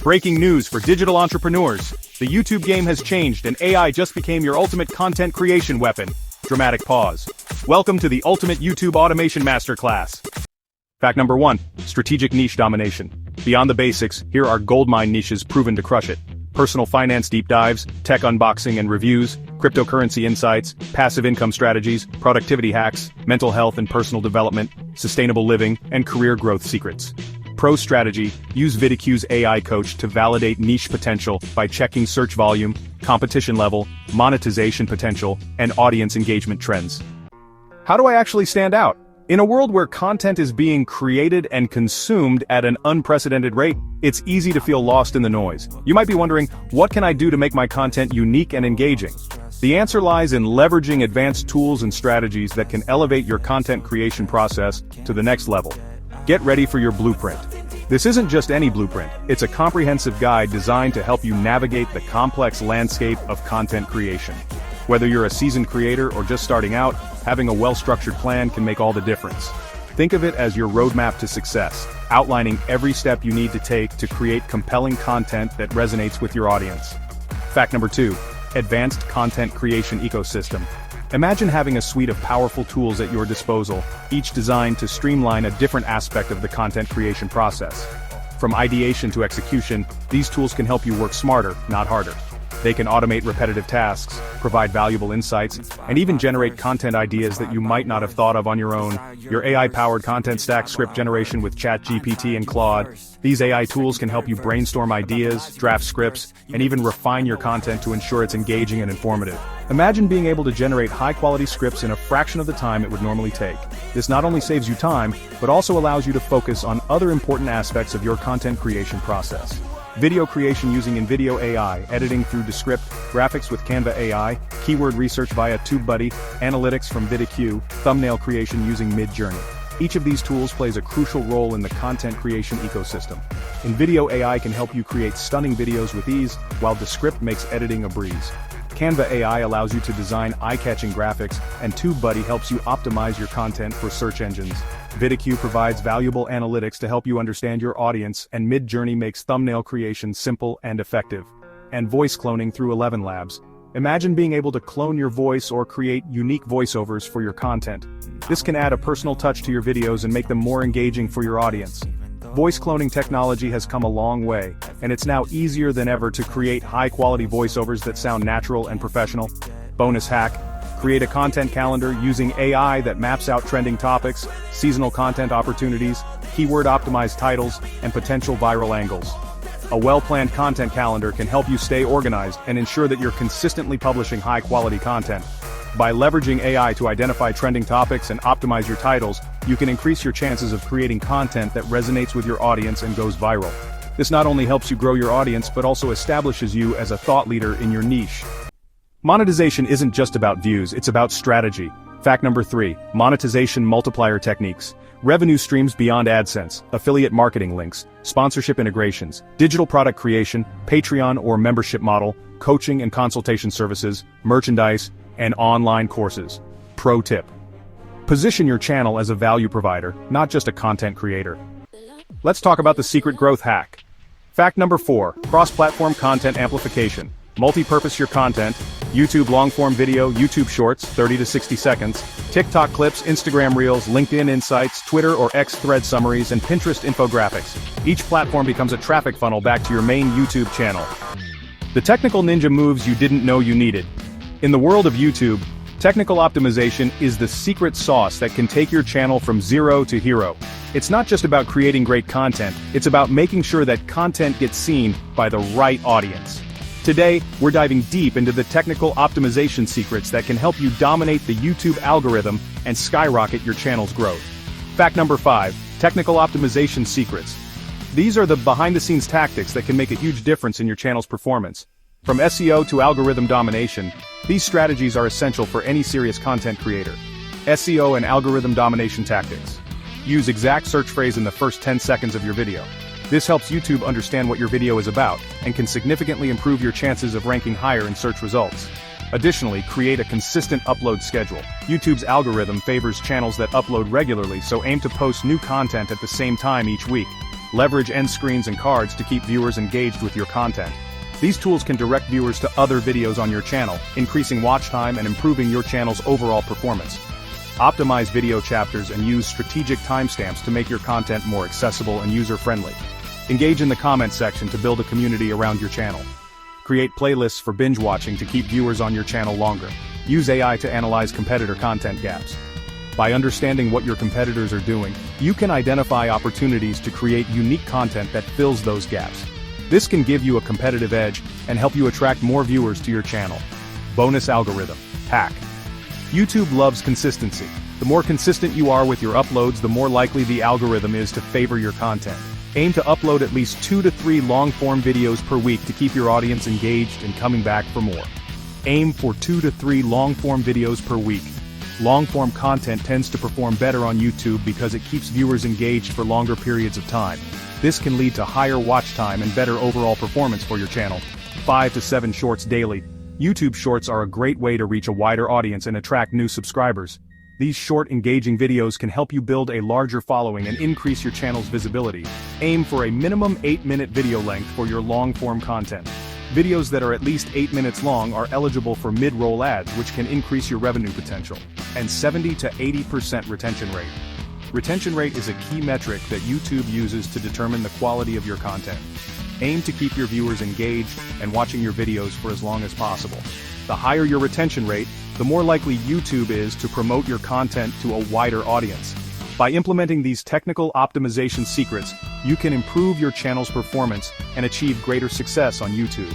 Breaking news for digital entrepreneurs. The YouTube game has changed and AI just became your ultimate content creation weapon. Dramatic pause. Welcome to the ultimate YouTube automation masterclass. Fact number 1. Strategic niche domination. Beyond the basics, here are goldmine niches proven to crush it. Personal finance deep dives, tech unboxing and reviews, cryptocurrency insights, passive income strategies, productivity hacks, mental health and personal development, sustainable living, and career growth secrets. Pro strategy, use VidIQ's AI coach to validate niche potential by checking search volume, competition level, monetization potential, and audience engagement trends. How do I actually stand out? In a world where content is being created and consumed at an unprecedented rate, it's easy to feel lost in the noise. You might be wondering, what can I do to make my content unique and engaging? The answer lies in leveraging advanced tools and strategies that can elevate your content creation process to the next level. Get ready for your blueprint. This isn't just any blueprint, it's a comprehensive guide designed to help you navigate the complex landscape of content creation. Whether you're a seasoned creator or just starting out, having a well-structured plan can make all the difference. Think of it as your roadmap to success, outlining every step you need to take to create compelling content that resonates with your audience. Fact number 2. Advanced content creation ecosystem. Imagine having a suite of powerful tools at your disposal, each designed to streamline a different aspect of the content creation process. From ideation to execution, these tools can help you work smarter, not harder. They can automate repetitive tasks, provide valuable insights, and even generate content ideas that you might not have thought of on your own. Your AI-powered content stack script generation with ChatGPT and Claude. These AI tools can help you brainstorm ideas, draft scripts, and even refine your content to ensure it's engaging and informative. Imagine being able to generate high-quality scripts in a fraction of the time it would normally take. This not only saves you time, but also allows you to focus on other important aspects of your content creation process. Video creation using InVideo AI, editing through Descript, graphics with Canva AI, keyword research via TubeBuddy, analytics from VidIQ, thumbnail creation using Midjourney. Each of these tools plays a crucial role in the content creation ecosystem. InVideo AI can help you create stunning videos with ease, while Descript makes editing a breeze. Canva AI allows you to design eye-catching graphics, and TubeBuddy helps you optimize your content for search engines. VidIQ provides valuable analytics to help you understand your audience, and Midjourney makes thumbnail creation simple and effective. And voice cloning through 11 Labs. Imagine being able to clone your voice or create unique voiceovers for your content. This can add a personal touch to your videos and make them more engaging for your audience. Voice cloning technology has come a long way, and it's now easier than ever to create high-quality voiceovers that sound natural and professional. Bonus hack: create a content calendar using AI that maps out trending topics, seasonal content opportunities, keyword-optimized titles, and potential viral angles. A well-planned content calendar can help you stay organized and ensure that you're consistently publishing high-quality content. By leveraging AI to identify trending topics and optimize your titles, you can increase your chances of creating content that resonates with your audience and goes viral. This not only helps you grow your audience but also establishes you as a thought leader in your niche. Monetization isn't just about views, it's about strategy. Fact number 3. Monetization multiplier techniques. Revenue streams beyond AdSense, affiliate marketing links, sponsorship integrations, digital product creation, Patreon or membership model, coaching and consultation services, merchandise, and online courses. Pro tip: position your channel as a value provider, not just a content creator. Let's talk about the secret growth hack. Fact number 4. Cross-platform content amplification. Multi-purpose your content. YouTube long-form video, YouTube Shorts, 30 to 60 seconds, TikTok clips, Instagram Reels, LinkedIn Insights, Twitter or X thread summaries, and Pinterest infographics. Each platform becomes a traffic funnel back to your main YouTube channel. The technical ninja moves you didn't know you needed. In the world of YouTube, technical optimization is the secret sauce that can take your channel from zero to hero. It's not just about creating great content, it's about making sure that content gets seen by the right audience. Today, we're diving deep into the technical optimization secrets that can help you dominate the YouTube algorithm and skyrocket your channel's growth. Fact number 5. Technical optimization secrets. These are the behind-the-scenes tactics that can make a huge difference in your channel's performance. From SEO to algorithm domination, these strategies are essential for any serious content creator. SEO and algorithm domination tactics. Use exact search phrase in the first 10 seconds of your video. This helps YouTube understand what your video is about, and can significantly improve your chances of ranking higher in search results. Additionally, create a consistent upload schedule. YouTube's algorithm favors channels that upload regularly, so aim to post new content at the same time each week. Leverage end screens and cards to keep viewers engaged with your content. These tools can direct viewers to other videos on your channel, increasing watch time and improving your channel's overall performance. Optimize video chapters and use strategic timestamps to make your content more accessible and user-friendly. Engage in the comment section to build a community around your channel. Create playlists for binge watching to keep viewers on your channel longer. Use AI to analyze competitor content gaps. By understanding what your competitors are doing, you can identify opportunities to create unique content that fills those gaps. This can give you a competitive edge and help you attract more viewers to your channel. Bonus algorithm hack. YouTube loves consistency. The more consistent you are with your uploads, the more likely the algorithm is to favor your content. Aim to upload at least 2 to 3 long-form videos per week to keep your audience engaged and coming back for more. Aim for 2 to 3 long-form videos per week. Long-form content tends to perform better on YouTube because it keeps viewers engaged for longer periods of time. This can lead to higher watch time and better overall performance for your channel. 5 to 7 shorts daily. YouTube Shorts are a great way to reach a wider audience and attract new subscribers. These short, engaging videos can help you build a larger following and increase your channel's visibility. Aim for a minimum 8-minute video length for your long-form content. Videos that are at least 8 minutes long are eligible for mid-roll ads, which can increase your revenue potential. And 70 to 80% retention rate. Retention rate is a key metric that YouTube uses to determine the quality of your content. Aim to keep your viewers engaged and watching your videos for as long as possible. The higher your retention rate, the more likely YouTube is to promote your content to a wider audience. By implementing these technical optimization secrets, you can improve your channel's performance and achieve greater success on YouTube.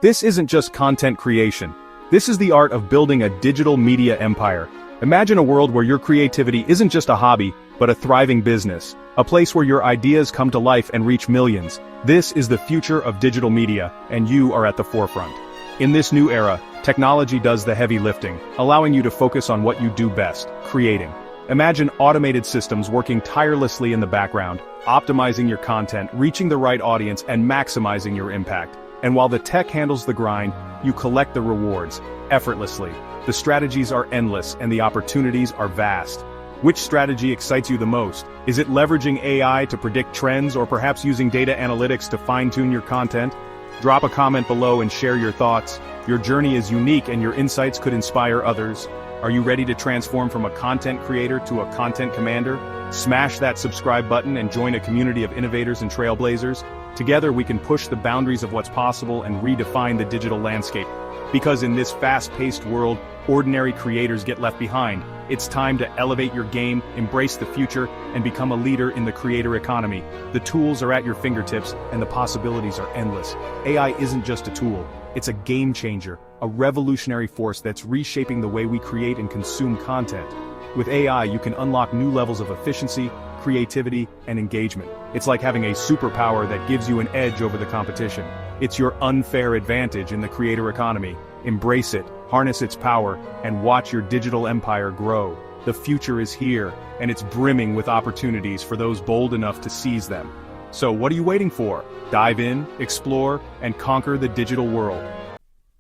This isn't just content creation. This is the art of building a digital media empire. Imagine a world where your creativity isn't just a hobby, but a thriving business. A place where your ideas come to life and reach millions. This is the future of digital media, and you are at the forefront. In this new era, technology does the heavy lifting, allowing you to focus on what you do best, creating. Imagine automated systems working tirelessly in the background, optimizing your content, reaching the right audience, and maximizing your impact. And while the tech handles the grind, you collect the rewards, effortlessly. The strategies are endless and the opportunities are vast. Which strategy excites you the most? Is it leveraging AI to predict trends or perhaps using data analytics to fine-tune your content? Drop a comment below and share your thoughts. Your journey is unique and your insights could inspire others. Are you ready to transform from a content creator to a content commander? Smash that subscribe button and join a community of innovators and trailblazers. Together we can push the boundaries of what's possible and redefine the digital landscape. Because in this fast-paced world, ordinary creators get left behind. It's time to elevate your game, embrace the future, and become a leader in the creator economy. The tools are at your fingertips, and the possibilities are endless. AI isn't just a tool, it's a game changer, a revolutionary force that's reshaping the way we create and consume content. With AI, you can unlock new levels of efficiency, creativity, and engagement. It's like having a superpower that gives you an edge over the competition. It's your unfair advantage in the creator economy. Embrace it, harness its power, and watch your digital empire grow. The future is here, and it's brimming with opportunities for those bold enough to seize them. So what are you waiting for? Dive in, explore, and conquer the digital world.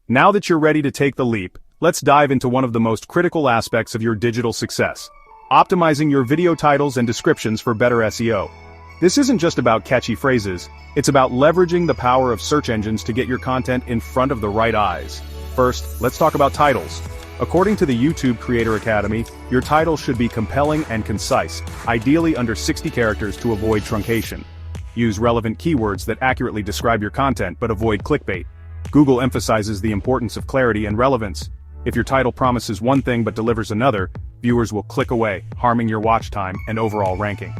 Now that you're ready to take the leap, let's dive into one of the most critical aspects of your digital success: optimizing your video titles and descriptions for better SEO. This isn't just about catchy phrases, it's about leveraging the power of search engines to get your content in front of the right eyes. First, let's talk about titles. According to the YouTube Creator Academy, your title should be compelling and concise, ideally under 60 characters to avoid truncation. Use relevant keywords that accurately describe your content but avoid clickbait. Google emphasizes the importance of clarity and relevance. If your title promises one thing but delivers another, viewers will click away, harming your watch time and overall ranking.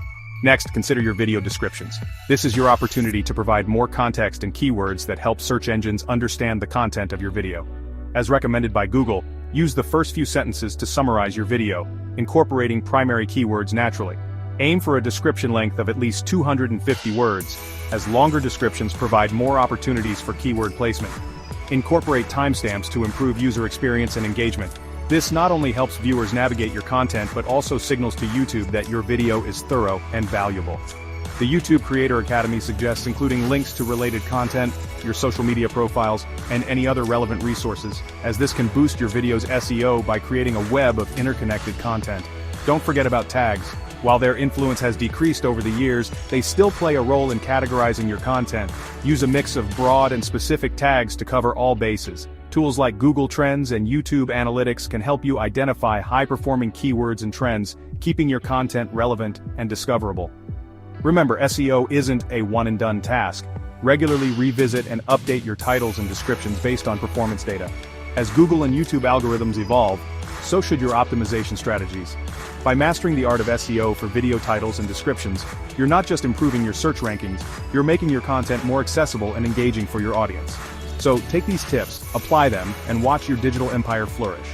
Next, consider your video descriptions. This is your opportunity to provide more context and keywords that help search engines understand the content of your video. As recommended by Google, use the first few sentences to summarize your video, incorporating primary keywords naturally. Aim for a description length of at least 250 words, as longer descriptions provide more opportunities for keyword placement. Incorporate timestamps to improve user experience and engagement. This not only helps viewers navigate your content but also signals to YouTube that your video is thorough and valuable. The YouTube Creator Academy suggests including links to related content, your social media profiles, and any other relevant resources, as this can boost your video's SEO by creating a web of interconnected content. Don't forget about tags. While their influence has decreased over the years, they still play a role in categorizing your content. Use a mix of broad and specific tags to cover all bases. Tools like Google Trends and YouTube Analytics can help you identify high-performing keywords and trends, keeping your content relevant and discoverable. Remember, SEO isn't a one-and-done task. Regularly revisit and update your titles and descriptions based on performance data. As Google and YouTube algorithms evolve, so should your optimization strategies. By mastering the art of SEO for video titles and descriptions, you're not just improving your search rankings, you're making your content more accessible and engaging for your audience. So take these tips, apply them, and watch your digital empire flourish.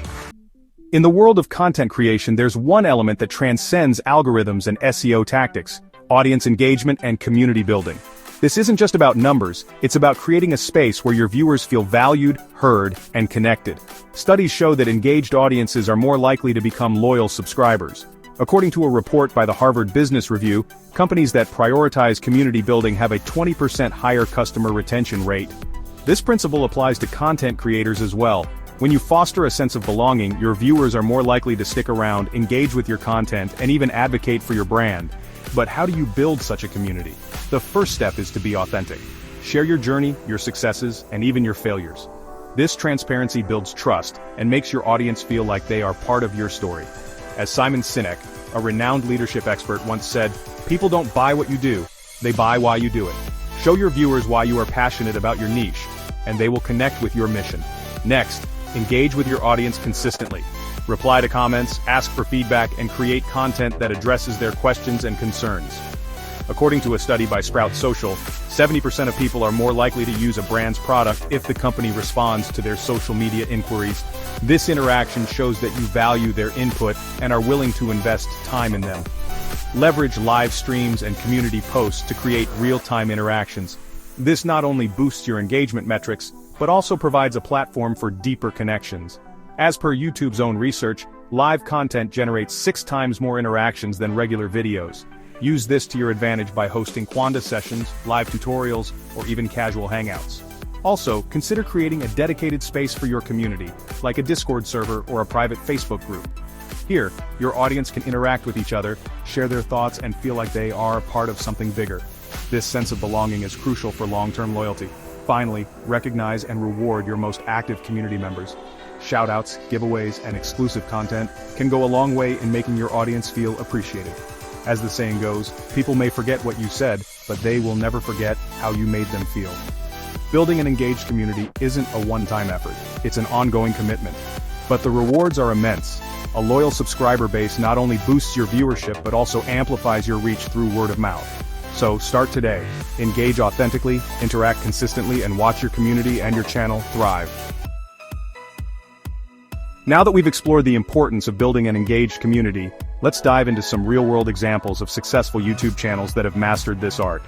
In the world of content creation, there's one element that transcends algorithms and SEO tactics: audience engagement and community building. This isn't just about numbers, it's about creating a space where your viewers feel valued, heard, and connected. Studies show that engaged audiences are more likely to become loyal subscribers. According to a report by the Harvard Business Review, companies that prioritize community building have a 20% higher customer retention rate. This principle applies to content creators as well. When you foster a sense of belonging, your viewers are more likely to stick around, engage with your content, and even advocate for your brand. But how do you build such a community? The first step is to be authentic. Share your journey, your successes, and even your failures. This transparency builds trust and makes your audience feel like they are part of your story. As Simon Sinek, a renowned leadership expert, once said, "People don't buy what you do, they buy why you do it." Show your viewers why you are passionate about your niche, and they will connect with your mission. Next, engage with your audience consistently. Reply to comments, ask for feedback, and create content that addresses their questions and concerns. According to a study by Sprout Social, 70% of people are more likely to use a brand's product if the company responds to their social media inquiries. This interaction shows that you value their input and are willing to invest time in them. Leverage live streams and community posts to create real-time interactions. This not only boosts your engagement metrics, but also provides a platform for deeper connections. As per YouTube's own research, live content generates 6 times more interactions than regular videos. Use this to your advantage by hosting Quanda sessions, live tutorials, or even casual hangouts. Also, consider creating a dedicated space for your community, like a Discord server or a private Facebook group. Here, your audience can interact with each other, share their thoughts, and feel like they are a part of something bigger. This sense of belonging is crucial for long-term loyalty. Finally, recognize and reward your most active community members. Shoutouts, giveaways, and exclusive content can go a long way in making your audience feel appreciated. As the saying goes, people may forget what you said, but they will never forget how you made them feel. Building an engaged community isn't a one-time effort, it's an ongoing commitment. But the rewards are immense. A loyal subscriber base not only boosts your viewership but also amplifies your reach through word of mouth. So start today, engage authentically, interact consistently, and watch your community and your channel thrive. Now that we've explored the importance of building an engaged community, let's dive into some real-world examples of successful YouTube channels that have mastered this art.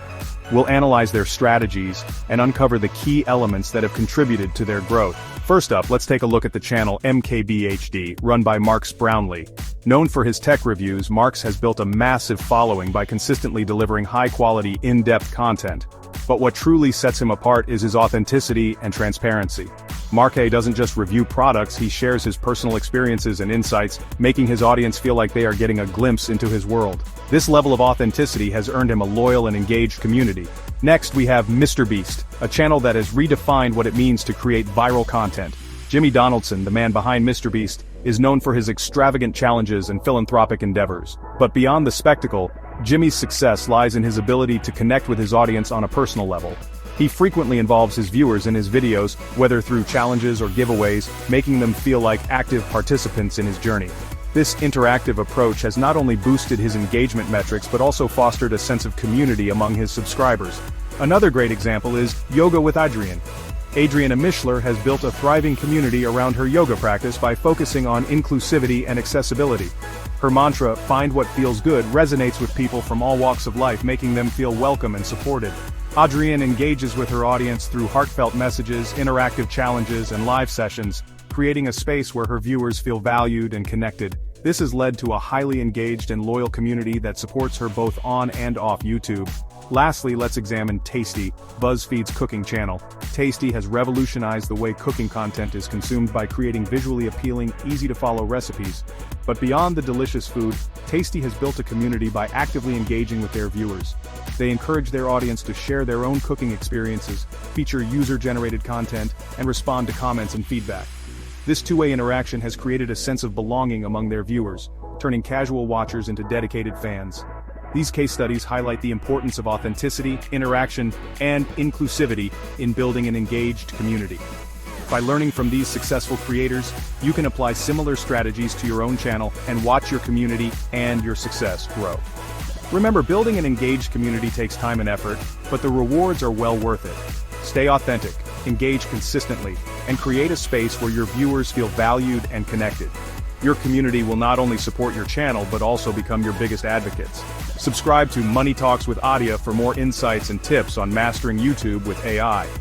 We'll analyze their strategies and uncover the key elements that have contributed to their growth. First up, let's take a look at the channel MKBHD, run by Marks Brownlee. Known for his tech reviews, Marks has built a massive following by consistently delivering high-quality, in-depth content. But what truly sets him apart is his authenticity and transparency. Mark doesn't just review products, he shares his personal experiences and insights, making his audience feel like they are getting a glimpse into his world. This level of authenticity has earned him a loyal and engaged community. Next, we have MrBeast, a channel that has redefined what it means to create viral content. Jimmy Donaldson, the man behind MrBeast, is known for his extravagant challenges and philanthropic endeavors. But beyond the spectacle, Jimmy's success lies in his ability to connect with his audience on a personal level. He frequently involves his viewers in his videos, whether through challenges or giveaways, making them feel like active participants in his journey. This interactive approach has not only boosted his engagement metrics but also fostered a sense of community among his subscribers. Another great example is Yoga with Adriene. Adriana Mishler has built a thriving community around her yoga practice by focusing on inclusivity and accessibility. Her mantra, "Find what feels good," resonates with people from all walks of life, making them feel welcome and supported. Adrienne engages with her audience through heartfelt messages, interactive challenges, and live sessions, creating a space where her viewers feel valued and connected. This has led to a highly engaged and loyal community that supports her both on and off YouTube. Lastly, let's examine Tasty, BuzzFeed's cooking channel. Tasty has revolutionized the way cooking content is consumed by creating visually appealing, easy-to-follow recipes. But beyond the delicious food, Tasty has built a community by actively engaging with their viewers. They encourage their audience to share their own cooking experiences, feature user-generated content, and respond to comments and feedback. This two-way interaction has created a sense of belonging among their viewers, turning casual watchers into dedicated fans. These case studies highlight the importance of authenticity, interaction, and inclusivity in building an engaged community. By learning from these successful creators, you can apply similar strategies to your own channel and watch your community and your success grow. Remember, building an engaged community takes time and effort, but the rewards are well worth it. Stay authentic, engage consistently, and create a space where your viewers feel valued and connected. Your community will not only support your channel but also become your biggest advocates. Subscribe to Money Talks with Adia for more insights and tips on mastering YouTube with AI.